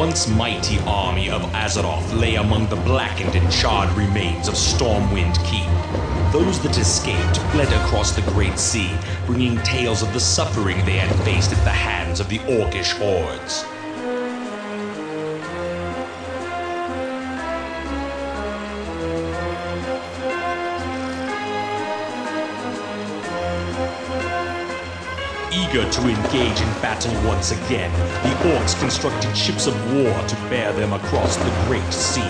once mighty army of Azeroth lay among the blackened and charred remains of Stormwind Keep. Those that escaped fled across the Great Sea, bringing tales of the suffering they had faced at the hands of the Orcish hordes. Eager to engage in battle once again, the Orcs constructed ships of war to bear them across the Great Sea.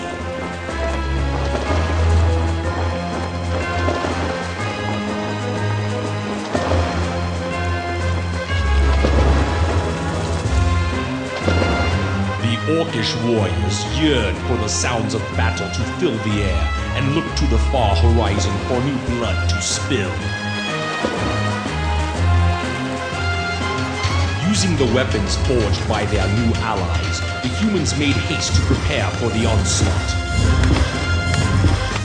The Orcish warriors yearned for the sounds of battle to fill the air and looked to the far horizon for new blood to spill. Using the weapons forged by their new allies, the humans made haste to prepare for the onslaught.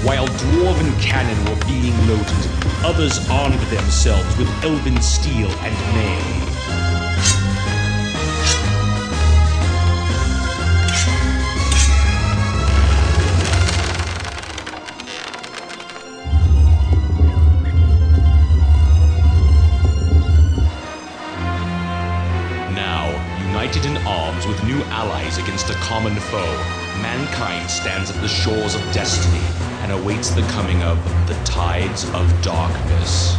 While dwarven cannon were being loaded, others armed themselves with elven steel and mail. United in arms with new allies against a common foe, mankind stands at the shores of destiny and awaits the coming of the tides of darkness.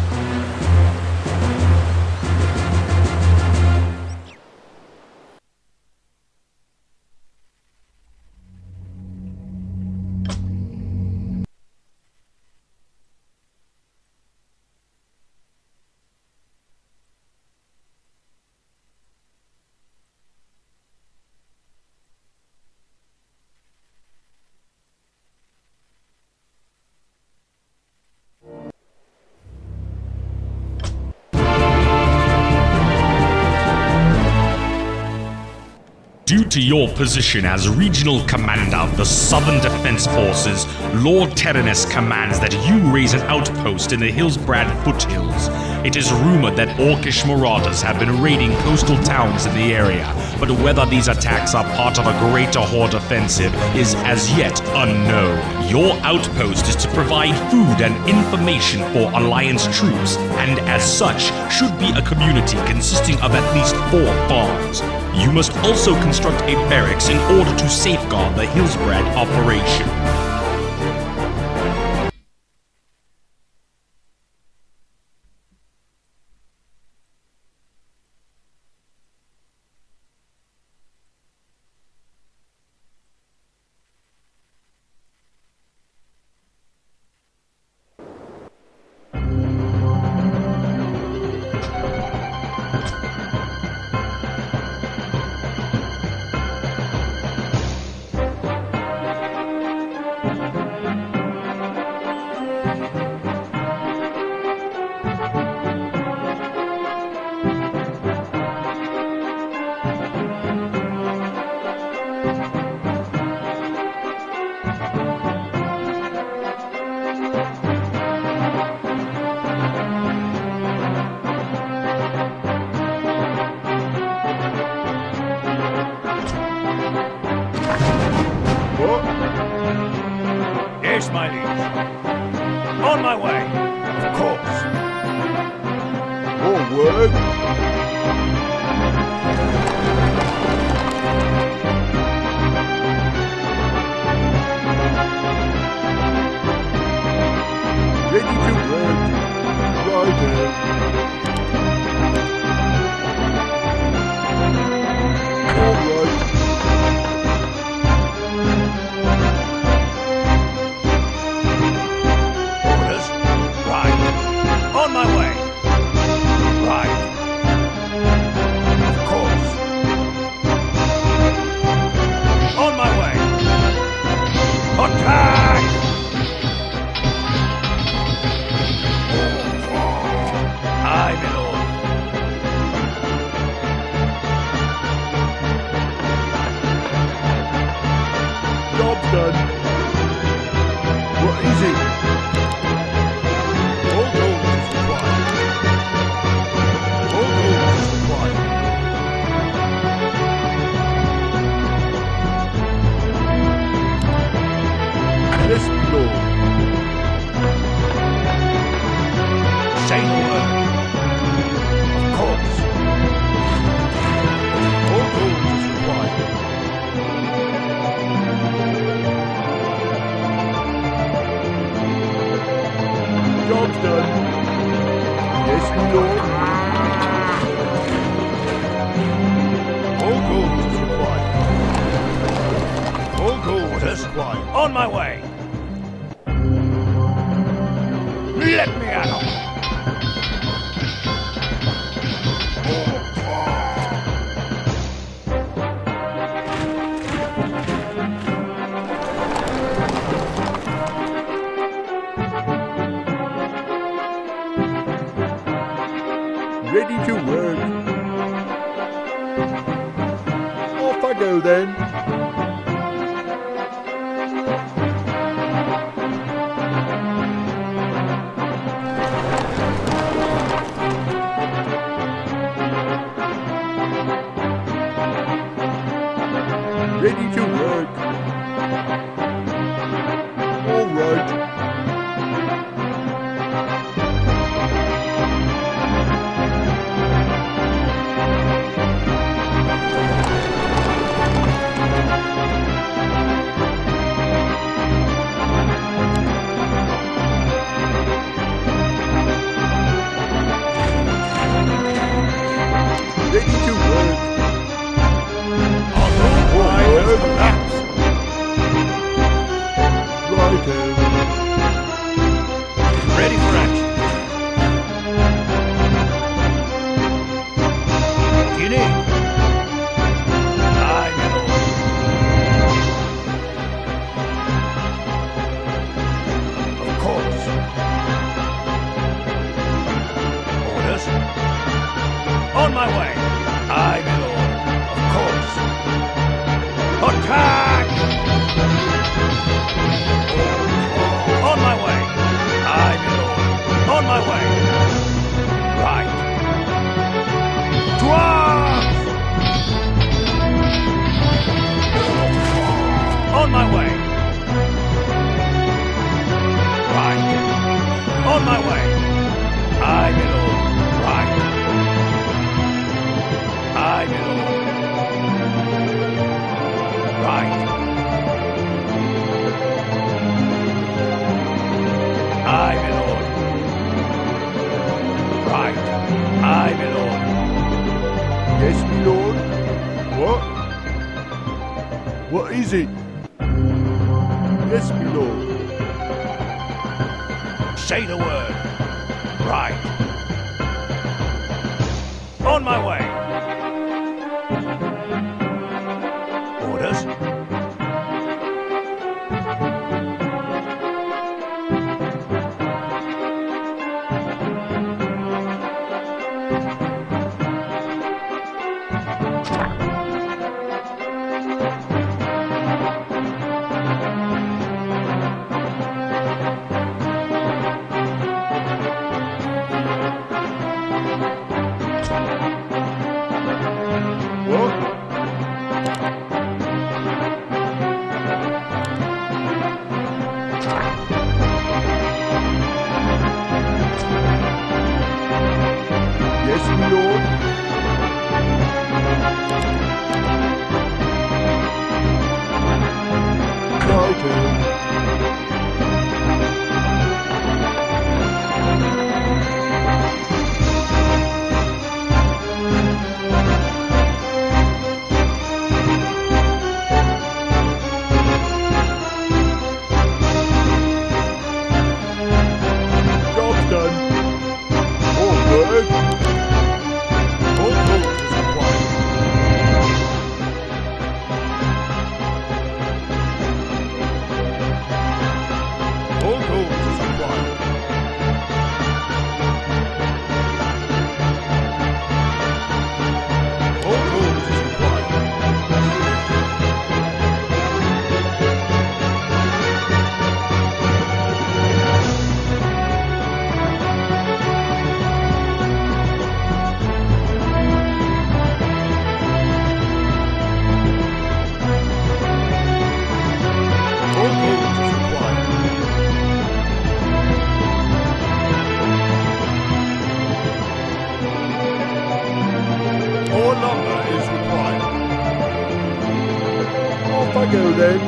Due to your position as regional commander of the Southern Defense Forces, Lord Terenas commands that you raise an outpost in the Hillsbrad foothills. It is rumored that Orcish marauders have been raiding coastal towns in the area, but whether these attacks are part of a greater horde offensive is as yet unknown. Your outpost is to provide food and information for Alliance troops, and as such, should be a community consisting of at least 4 farms. You must also construct a barracks in order to safeguard the Hillsbrad operation. Yes, my liege. On my way, of course. Forward. Ready to work. Righto. All right. On my way. Right. Of course. On my way. Attack! Aye, my lord. Job's done. What is it? Job's done. Yes, my lord. All gold is required. All gold is required. On my way. Let me out. Ready to work. Off I go then. Ready to work. All right. Ready to work. Righto. Ready for action. What do you need? Aye, my lord. Of course. Orders? On my way. Aye, my lord. Of course. Attack! On my way. Aye, my lord. On my way. Right. To arms! On my way. Right. On my way. Aye, my lord. Right. Aye, my lord. Right. Aye, my lord. Right. Aye, my lord. Yes, my lord. What? What is it? Yes, my lord. Say the word. Right. On my way. Orders? What? Yes, my lord. Righto. Job's done. All work. All gold is required. All gold is required. All gold is required. All gold is required. All lumber is required. Off I go then.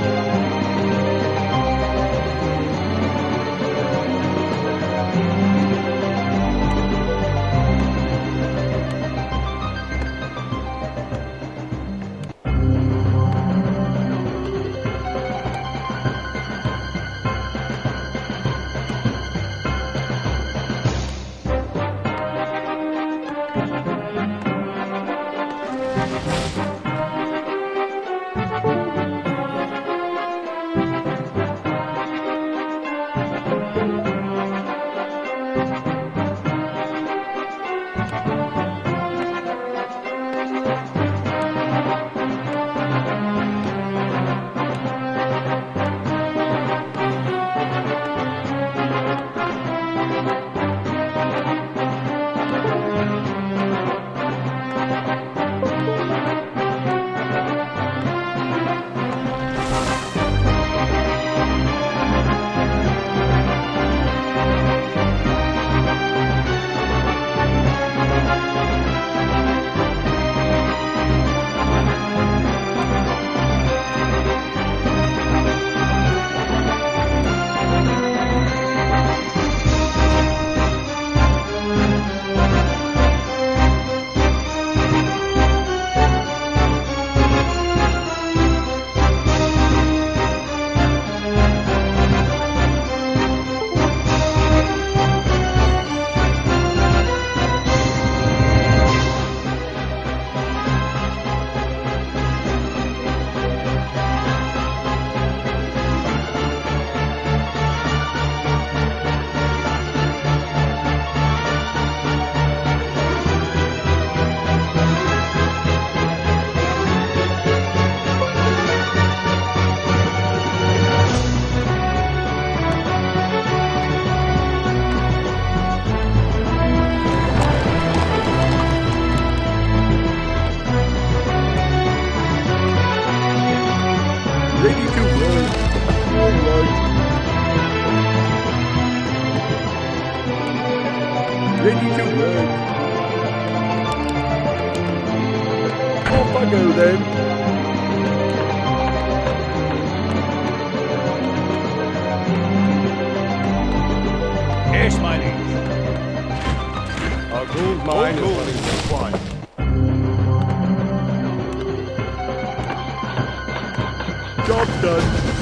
then. Yes, my liege. Our gold mine is running required. Job done.